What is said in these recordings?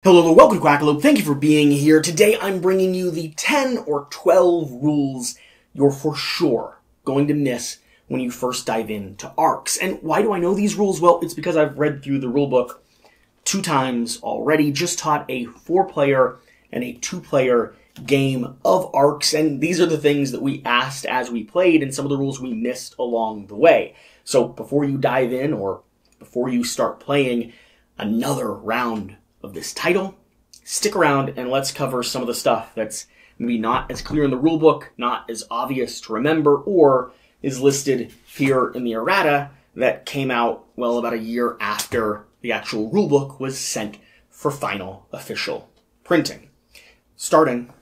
Hello, welcome to Quackalope. Thank you for being here. Today I'm bringing you the 10 or 12 rules you're for sure going to miss when you first dive into ARCs. And why do I know these rules? Well, it's because I've read through the rulebook 2 times already, just taught a 4-player and a 2-player game of ARCs, and these are the things that we asked as we played and some of the rules we missed along the way. So before you dive in or before you start playing another round of this title, stick around and let's cover some of the stuff that's maybe not as clear in the rulebook, not as obvious to remember, or is listed here in the errata that came out, well, about a year after the actual rulebook was sent for final official printing. Starting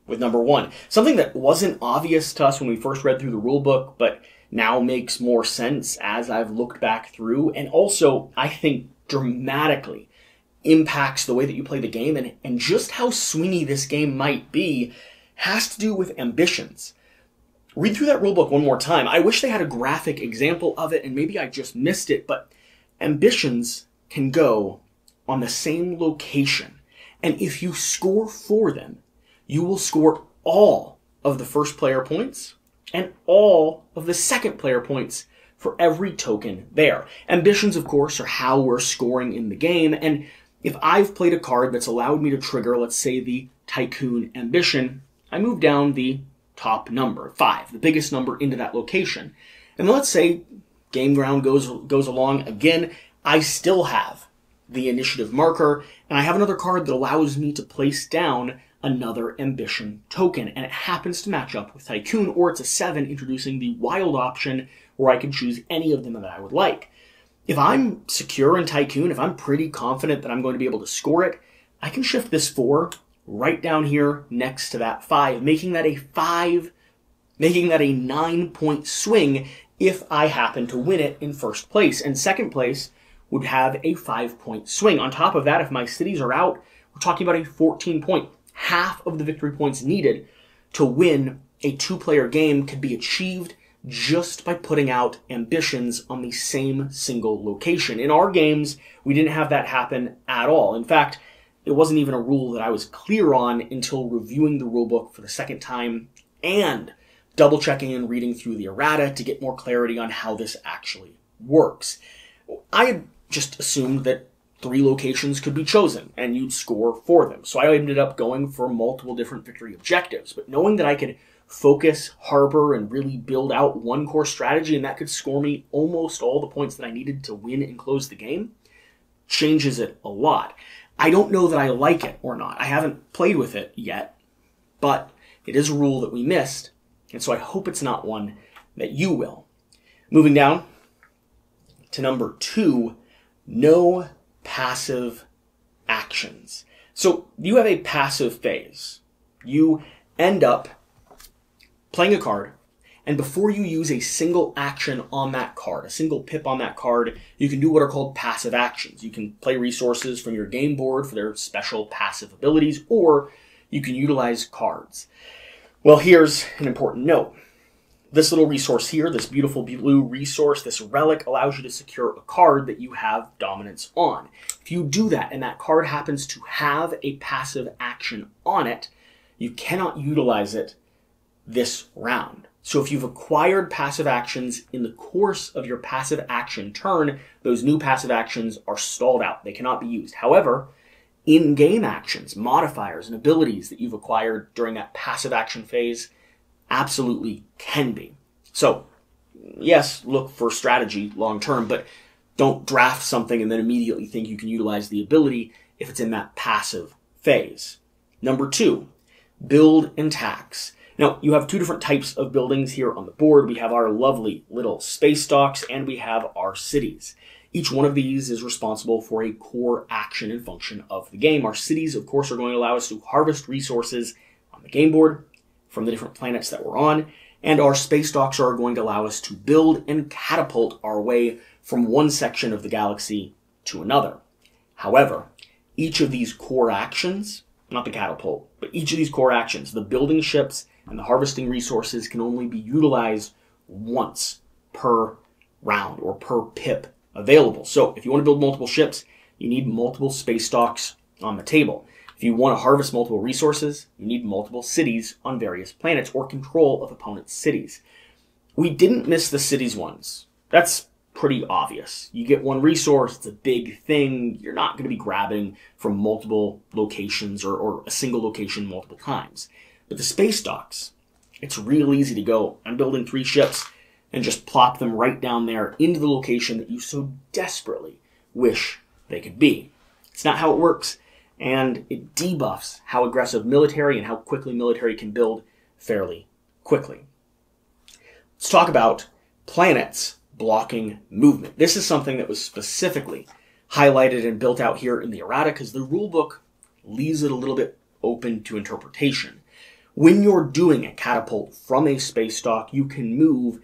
with number 1. Something that wasn't obvious to us when we first read through the rulebook, but now makes more sense as I've looked back through, and also, I think, dramatically impacts the way that you play the game, and just how swingy this game might be has to do with ambitions. Read through that rulebook one more time. I wish they had a graphic example of it, and maybe I just missed it, but ambitions can go on the same location, and if you score for them, you will score all of the first player points and all of the second player points for every token there. Ambitions, of course, are how we're scoring in the game, and if I've played a card that's allowed me to trigger, let's say, the Tycoon Ambition, I move down the top number, 5, the biggest number, into that location. And let's say game ground goes along again, I still have the initiative marker, and I have another card that allows me to place down another ambition token, and it happens to match up with Tycoon, or it's a 7 introducing the wild option where I can choose any of them that I would like. If I'm secure in Tycoon, if I'm pretty confident that I'm going to be able to score it, I can shift this 4 right down here next to that 5, making that a 9-point swing if I happen to win it in first place. And second place would have a 5-point swing. On top of that, if my cities are out, we're talking about a 14-point. Half of the victory points needed to win a 2-player game could be achieved just by putting out ambitions on the same single location. In our games, we didn't have that happen at all. In fact, it wasn't even a rule that I was clear on until reviewing the rulebook for the second time and double-checking and reading through the errata to get more clarity on how this actually works. I had just assumed that 3 locations could be chosen, and you'd score for them. So I ended up going for multiple different victory objectives. But knowing that I could focus, harbor, and really build out one core strategy, and that could score me almost all the points that I needed to win and close the game, changes it a lot. I don't know that I like it or not. I haven't played with it yet, but it is a rule that we missed, and so I hope it's not one that you will. Moving down to number 2, no passive actions. So you have a passive phase. You end up playing a card, and before you use a single action on that card, a single pip on that card, you can do what are called passive actions. You can play resources from your game board for their special passive abilities, or you can utilize cards. Well, here's an important note. This little resource here, this beautiful blue resource, this relic, allows you to secure a card that you have dominance on. If you do that, and that card happens to have a passive action on it, you cannot utilize it this round. So if you've acquired passive actions in the course of your passive action turn, those new passive actions are stalled out. They cannot be used. However, in-game actions, modifiers, and abilities that you've acquired during that passive action phase absolutely can be. So, yes, look for strategy long-term, but don't draft something and then immediately think you can utilize the ability if it's in that passive phase. Number 2, build and tax. Now, you have 2 different types of buildings here on the board. We have our lovely little space docks, and we have our cities. Each one of these is responsible for a core action and function of the game. Our cities, of course, are going to allow us to harvest resources on the game board from the different planets that we're on, and our space docks are going to allow us to build and catapult our way from one section of the galaxy to another. However, each of these core actions, not the catapult, but each of these core actions, the building ships and the harvesting resources, can only be utilized once per round or per pip available. So if you want to build multiple ships, you need multiple space docks on the table. If you want to harvest multiple resources, you need multiple cities on various planets or control of opponents' cities. We didn't miss the cities ones. That's pretty obvious. You get one resource, it's a big thing. You're not going to be grabbing from multiple locations or a single location multiple times. But the space docks, it's real easy to go, I'm building 3 ships, and just plop them right down there into the location that you so desperately wish they could be. It's not how it works, and it debuffs how aggressive military and how quickly military can build fairly quickly. Let's talk about planets blocking movement. This is something that was specifically highlighted and built out here in the errata because the rulebook leaves it a little bit open to interpretation. When you're doing a catapult from a space dock, you can move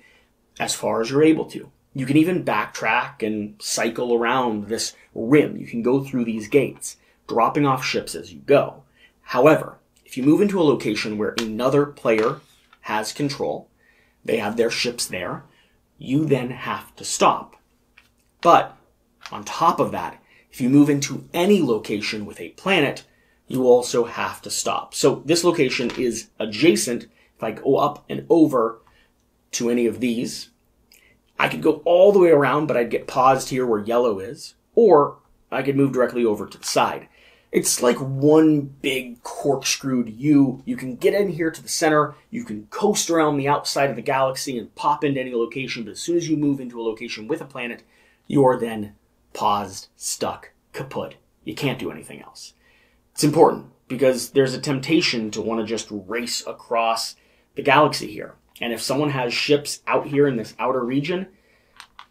as far as you're able to. You can even backtrack and cycle around this rim. You can go through these gates, dropping off ships as you go. However, if you move into a location where another player has control, they have their ships there, you then have to stop. But on top of that, if you move into any location with a planet, you also have to stop. So this location is adjacent. If I go up and over to any of these, I could go all the way around, but I'd get paused here where yellow is, or I could move directly over to the side. It's like one big corkscrewed U. You can get in here to the center, you can coast around the outside of the galaxy and pop into any location, but as soon as you move into a location with a planet, you are then paused, stuck, kaput. You can't do anything else. It's important because there's a temptation to want to just race across the galaxy here. And if someone has ships out here in this outer region,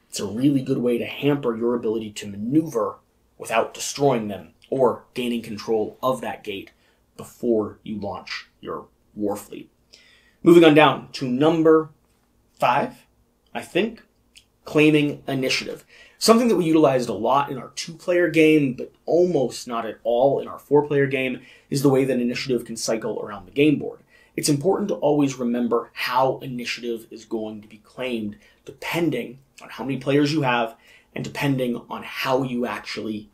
it's a really good way to hamper your ability to maneuver without destroying them or gaining control of that gate before you launch your war fleet. Moving on down to number 5, I think, claiming initiative. Something that we utilized a lot in our 2-player game, but almost not at all in our 4-player game, is the way that initiative can cycle around the game board. It's important to always remember how initiative is going to be claimed depending on how many players you have and depending on how you actually,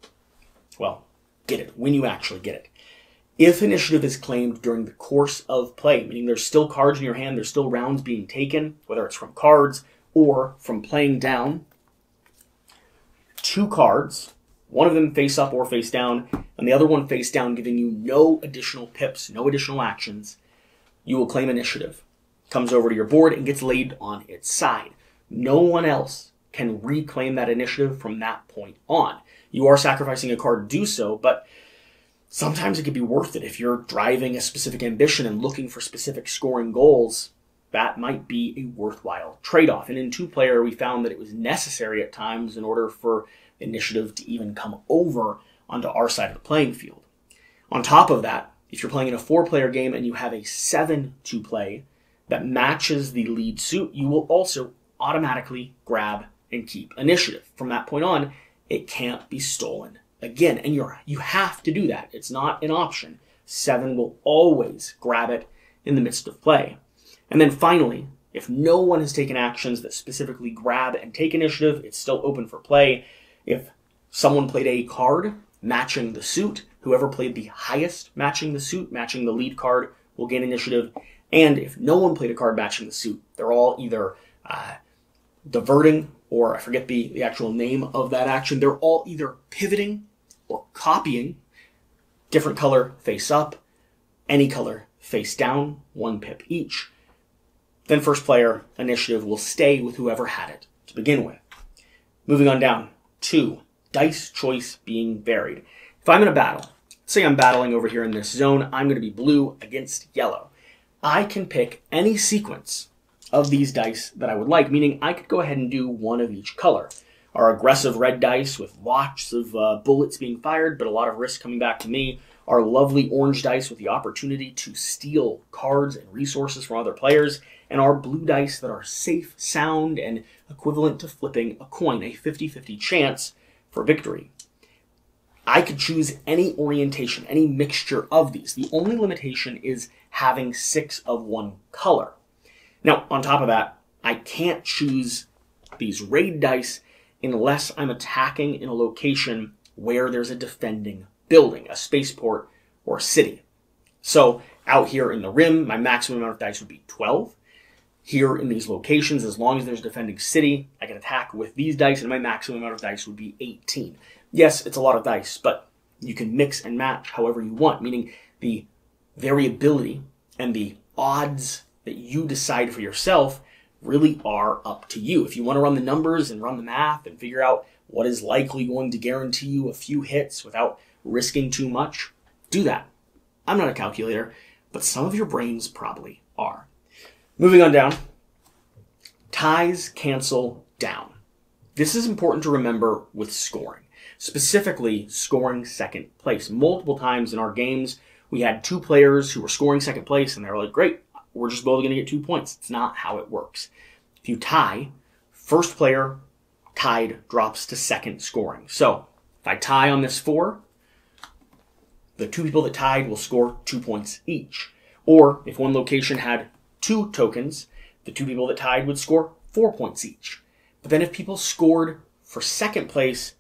get it, when you actually get it. If initiative is claimed during the course of play, meaning there's still cards in your hand, there's still rounds being taken, whether it's from cards or from playing down, 2 cards, one of them face up or face down, and the other one face down, giving you no additional pips, no additional actions, you will claim initiative. Comes over to your board and gets laid on its side. No one else can reclaim that initiative from that point on. You are sacrificing a card to do so, but sometimes it could be worth it. If you're driving a specific ambition and looking for specific scoring goals, that might be a worthwhile trade-off. And in 2-player, we found that it was necessary at times in order for initiative to even come over onto our side of the playing field. On top of that, if you're playing in a 4-player game and you have a 7 to play that matches the lead suit, you will also automatically grab and keep initiative. From that point on, it can't be stolen again. And you have to do that. It's not an option. 7 will always grab it in the midst of play. And then finally, if no one has taken actions that specifically grab and take initiative, it's still open for play. If someone played a card matching the suit, whoever played the highest matching the suit, matching the lead card, will gain initiative. And if no one played a card matching the suit, they're all either diverting, or I forget the actual name of that action, they're all either pivoting or copying. Different color face up, any color face down, 1 pip each. Then first player initiative will stay with whoever had it to begin with. Moving on down. 2, dice choice being varied. If I'm in a battle, say I'm battling over here in this zone, I'm going to be blue against yellow. I can pick any sequence of these dice that I would like, meaning I could go ahead and do 1 of each color. Our aggressive red dice with lots of bullets being fired, but a lot of risk coming back to me. Our lovely orange dice with the opportunity to steal cards and resources from other players. And our blue dice that are safe, sound, and equivalent to flipping a coin, a 50-50 chance for victory. I could choose any orientation, any mixture of these. The only limitation is having 6 of 1 color. Now, on top of that, I can't choose these raid dice unless I'm attacking in a location where there's a defending building, a spaceport, or a city. So out here in the rim, my maximum amount of dice would be 12. Here in these locations, as long as there's a defending city, I can attack with these dice, and my maximum amount of dice would be 18. Yes, it's a lot of dice, but you can mix and match however you want, meaning the variability and the odds that you decide for yourself really are up to you. If you want to run the numbers and run the math and figure out what is likely going to guarantee you a few hits without risking too much, do that. I'm not a calculator, but some of your brains probably are. Moving on down, ties cancel down. This is important to remember with scoring, specifically scoring second place. Multiple times in our games, we had two players who were scoring second place, and they were like, great, we're just both going to get 2 points. It's not how it works. If you tie, first player tied drops to second scoring. So if I tie on this 4, the two people that tied will score 2 points each. Or if one location had 2 tokens, the two people that tied would score 4 points each. But then if people scored for second place,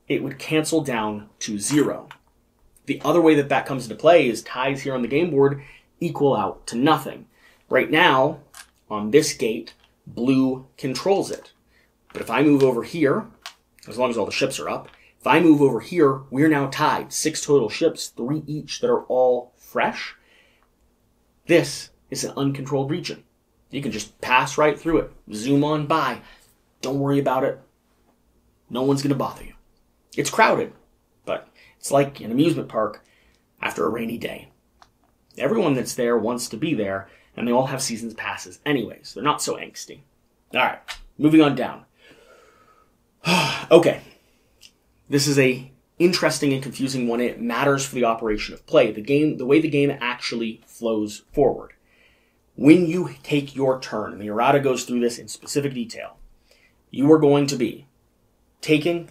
it would cancel down to 0. The other way that comes into play is ties here on the game board equal out to nothing. Right now, on this gate, blue controls it. But if I move over here, as long as all the ships are up, if I move over here, we're now tied. 6 total ships, 3 each that are all fresh. This is an uncontrolled region. You can just pass right through it. Zoom on by. Don't worry about it. No one's going to bother you. It's crowded, but it's like an amusement park after a rainy day. Everyone that's there wants to be there, and they all have seasons passes anyways. They're not so angsty. All right, moving on down. Okay, this is a interesting and confusing one. It matters for the operation of play. The way the game actually flows forward. When you take your turn, and the errata goes through this in specific detail, you are going to be taking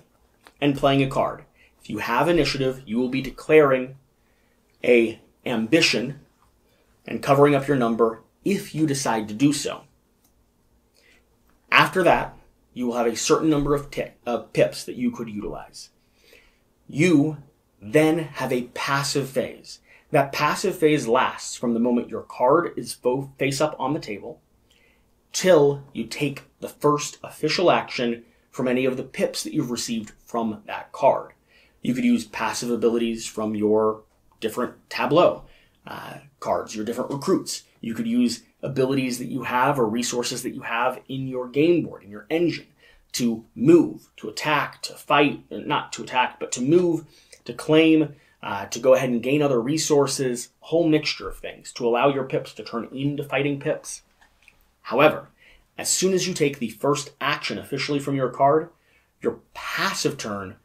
and playing a card. If you have initiative, you will be declaring a ambition and covering up your number if you decide to do so. After that, you will have a certain number of pips that you could utilize. You then have a passive phase. That passive phase lasts from the moment your card is both face up on the table till you take the first official action from any of the pips that you've received from that card. You could use passive abilities from your different tableau cards, your different recruits. You could use abilities that you have or resources that you have in your game board, in your engine, to move, to attack, to fight, not to attack, but to move, to claim, to go ahead and gain other resources, a whole mixture of things to allow your pips to turn into fighting pips. However, as soon as you take the first action officially from your card, your passive turn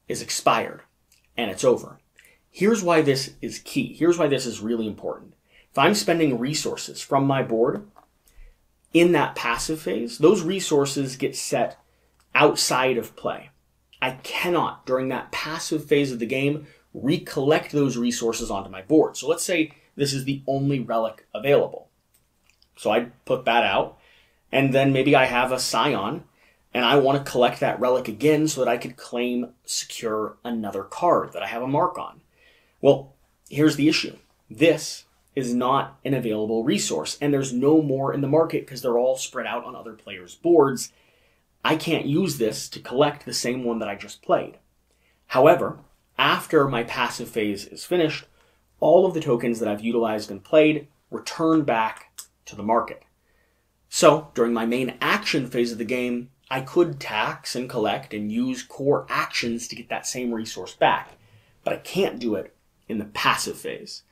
is expired and it's over. Here's why this is key. Here's why this is really important. If I'm spending resources from my board in that passive phase, those resources get set outside of play. I cannot, during that passive phase of the game, recollect those resources onto my board. So let's say this is the only relic available. So I put that out, and then maybe I have a Scion, and I want to collect that relic again so that I could claim, secure another card that I have a mark on. Well, here's the issue. This is not an available resource, and there's no more in the market because they're all spread out on other players' boards. I can't use this to collect the same one that I just played. However, after my passive phase is finished, all of the tokens that I've utilized and played return back to the market. So, during my main action phase of the game, I could tax and collect and use core actions to get that same resource back, but I can't do it in the passive phase.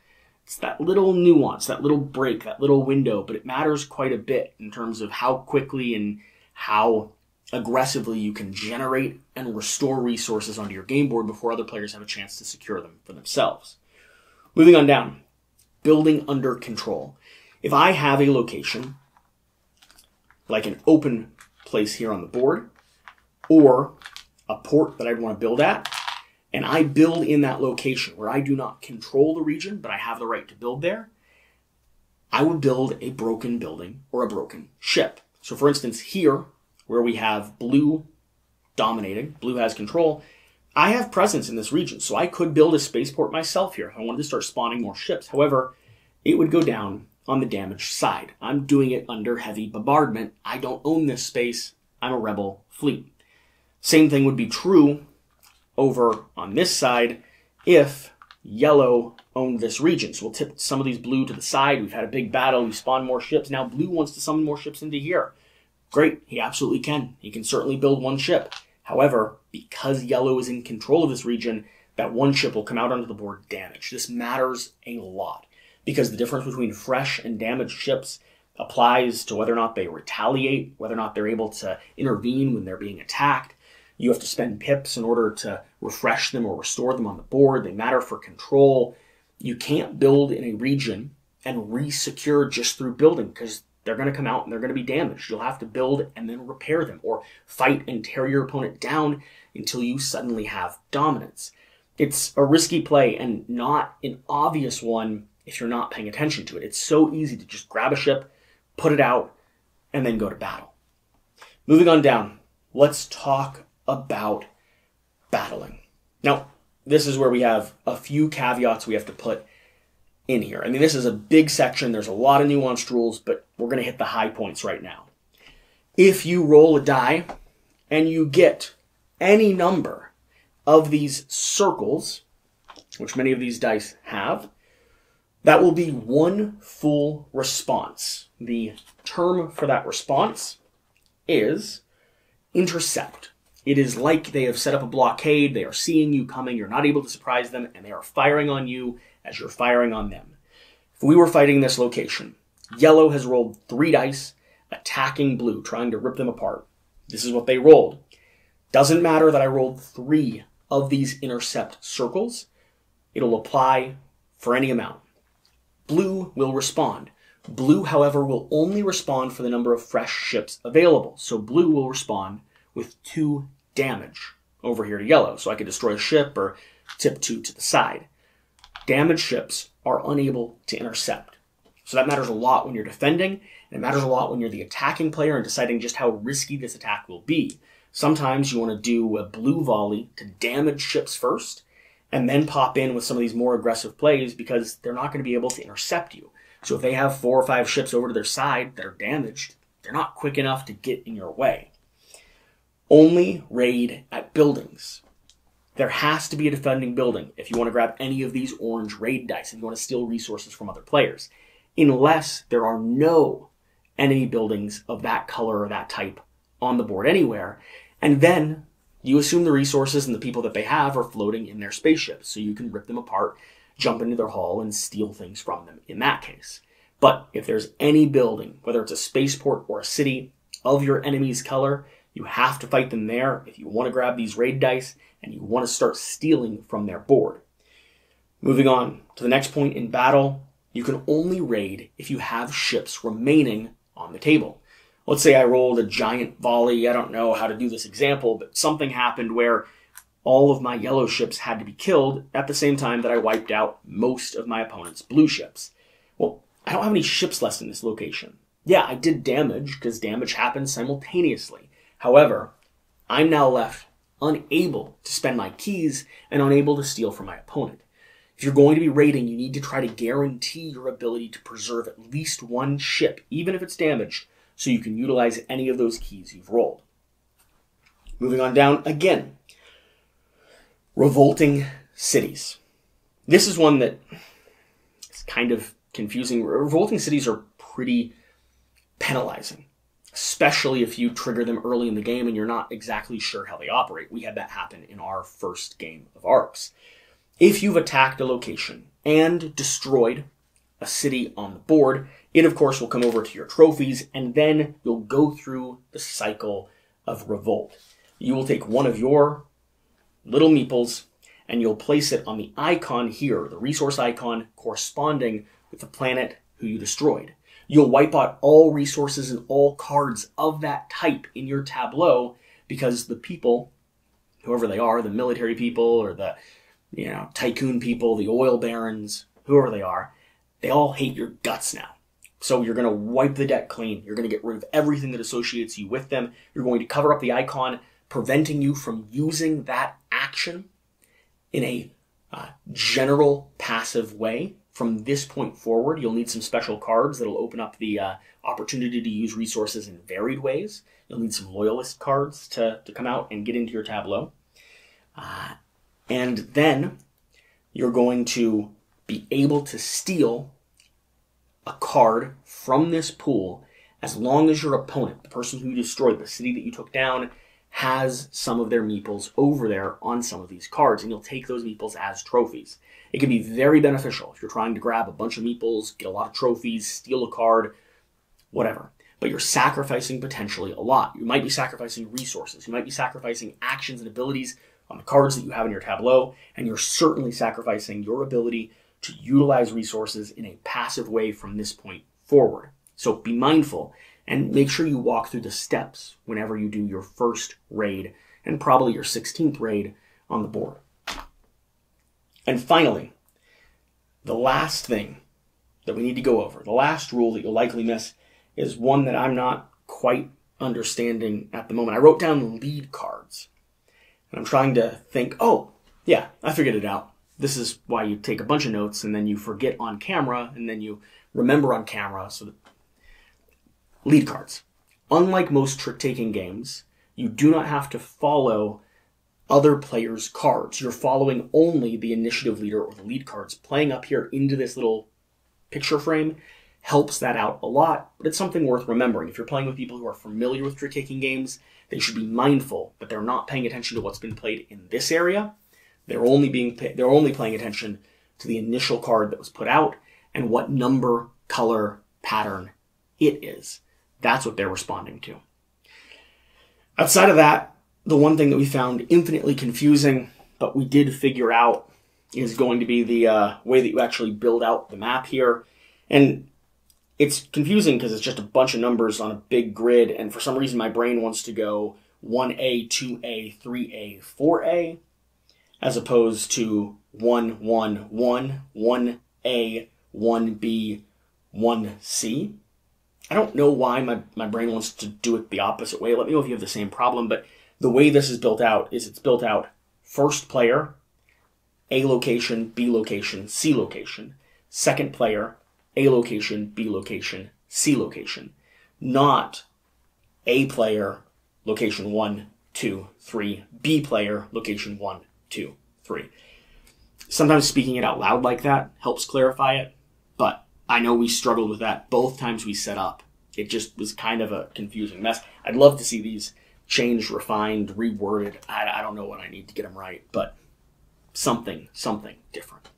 It's that little nuance, that little break, that little window, but it matters quite a bit in terms of how quickly and how aggressively you can generate and restore resources onto your game board before other players have a chance to secure them for themselves. Moving on down, building under control. If I have a location, like an open place here on the board, or a port that I'd want to build at, and I build in that location where I do not control the region, but I have the right to build there, I would build a broken building or a broken ship. So for instance, here, where we have blue dominating, blue has control, I have presence in this region, so I could build a spaceport myself here if I wanted to start spawning more ships. However, it would go down on the damaged side. I'm doing it under heavy bombardment. I don't own this space. I'm a rebel fleet. Same thing would be true over on this side if yellow owned this region. So we'll tip some of these blue to the side. We've had a big battle. We spawned more ships. Now blue wants to summon more ships into here. Great. He absolutely can. He can certainly build one ship. However, because yellow is in control of this region, that one ship will come out onto the board damaged. This matters a lot because the difference between fresh and damaged ships applies to whether or not they retaliate, whether or not they're able to intervene when they're being attacked. You have to spend pips in order to refresh them or restore them on the board. They matter for control. You can't build in a region and re-secure just through building because they're going to come out and they're going to be damaged. You'll have to build and then repair them or fight and tear your opponent down until you suddenly have dominance. It's a risky play and not an obvious one if you're not paying attention to it. It's so easy to just grab a ship, put it out, and then go to battle. Moving on down, let's talk about battling. Now, this is where we have a few caveats we have to put in here. I mean, this is a big section. There's a lot of nuanced rules, but we're going to hit the high points right now. If you roll a die and you get any number of these circles, which many of these dice have, that will be one full response. The term for that response is intercept. It is like they have set up a blockade, they are seeing you coming, you're not able to surprise them, and they are firing on you as you're firing on them. If we were fighting this location, yellow has rolled 3 dice, attacking blue, trying to rip them apart. This is what they rolled. Doesn't matter that I rolled 3 of these intercept circles, it'll apply for any amount. Blue will respond. Blue, however, will only respond for the number of fresh ships available. So blue will respond with 2 damage over here to yellow. So I could destroy a ship or tip 2 to the side. Damaged ships are unable to intercept. So that matters a lot when you're defending, and it matters a lot when you're the attacking player and deciding just how risky this attack will be. Sometimes you want to do a blue volley to damage ships first, and then pop in with some of these more aggressive plays because they're not going to be able to intercept you. So if they have 4 or 5 ships over to their side that are damaged, they're not quick enough to get in your way. Only raid at buildings. There has to be a defending building if you want to grab any of these orange raid dice, if you want to steal resources from other players, unless there are no enemy buildings of that color or that type on the board anywhere. And then you assume the resources and the people that they have are floating in their spaceships, so you can rip them apart, jump into their hull, and steal things from them in that case. But if there's any building, whether it's a spaceport or a city, of your enemy's color, you have to fight them there if you want to grab these raid dice and you want to start stealing from their board. Moving on to the next point in battle, you can only raid if you have ships remaining on the table. Let's say I rolled a giant volley. I don't know how to do this example, but something happened where all of my yellow ships had to be killed at the same time that I wiped out most of my opponent's blue ships. Well, I don't have any ships left in this location. Yeah, I did damage because damage happens simultaneously. However, I'm now left unable to spend my keys and unable to steal from my opponent. If you're going to be raiding, you need to try to guarantee your ability to preserve at least one ship, even if it's damaged, so you can utilize any of those keys you've rolled. Moving on down again. Revolting Cities. This is one that is kind of confusing. Revolting Cities are pretty penalizing, especially if you trigger them early in the game and you're not exactly sure how they operate. We had that happen in our first game of ARCs. If you've attacked a location and destroyed a city on the board, it of course will come over to your trophies, and then you'll go through the cycle of revolt. You will take one of your little meeples and you'll place it on the icon here, the resource icon corresponding with the planet who you destroyed. You'll wipe out all resources and all cards of that type in your tableau because the people, whoever they are, the military people or the tycoon people, the oil barons, whoever they are, they all hate your guts now. So you're going to wipe the deck clean. You're going to get rid of everything that associates you with them. You're going to cover up the icon, preventing you from using that action in a general passive way. From this point forward, you'll need some special cards that'll open up the opportunity to use resources in varied ways. You'll need some loyalist cards to come out and get into your tableau. And then you're going to be able to steal a card from this pool as long as your opponent, the person who you destroyed, the city that you took down, has some of their meeples over there on some of these cards, and you'll take those meeples as trophies. It can be very beneficial if you're trying to grab a bunch of meeples, get a lot of trophies, steal a card, whatever. But you're sacrificing potentially a lot. You might be sacrificing resources. You might be sacrificing actions and abilities on the cards that you have in your tableau, and you're certainly sacrificing your ability to utilize resources in a passive way from this point forward. So be mindful and make sure you walk through the steps whenever you do your first raid and probably your 16th raid on the board. And finally, the last thing that we need to go over, the last rule that you'll likely miss, is one that I'm not quite understanding at the moment. I wrote down lead cards, and I'm trying to think, oh, yeah, I figured it out. This is why you take a bunch of notes, and then you forget on camera, and then you remember on camera. So lead cards. Unlike most trick-taking games, you do not have to follow other players' cards. You're following only the initiative leader or the lead cards. Playing up here into this little picture frame helps that out a lot, but it's something worth remembering. If you're playing with people who are familiar with trick-taking games, they should be mindful that they're not paying attention to what's been played in this area. They're only paying attention to the initial card that was put out and what number, color, pattern it is. That's what they're responding to. Outside of that, the one thing that we found infinitely confusing, but we did figure out, is going to be the way that you actually build out the map here. And it's confusing because it's just a bunch of numbers on a big grid, and for some reason my brain wants to go 1A, 2A, 3A, 4A, as opposed to 1, 1, 1, 1A, 1B, 1C. I don't know why my brain wants to do it the opposite way. Let me know if you have the same problem, but the way this is built out is it's built out first player, A location, B location, C location. Second player, A location, B location, C location. Not A player, location 1, 2, 3, B player, location 1, 2, 3. Sometimes speaking it out loud like that helps clarify it, but I know we struggled with that both times we set up. It just was kind of a confusing mess. I'd love to see these changed, refined, reworded. I don't know what I need to get them right, but something different.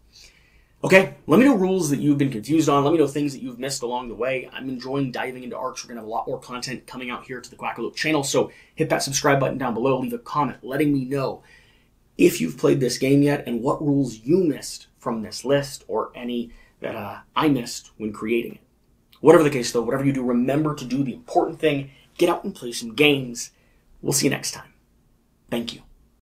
Okay, let me know rules that you've been confused on. Let me know things that you've missed along the way. I'm enjoying diving into arcs. We're going to have a lot more content coming out here to the Quackalope channel, so hit that subscribe button down below. Leave a comment letting me know if you've played this game yet and what rules you missed from this list or any that I missed when creating it. Whatever the case, though, whatever you do, remember to do the important thing. Get out and play some games. We'll see you next time. Thank you.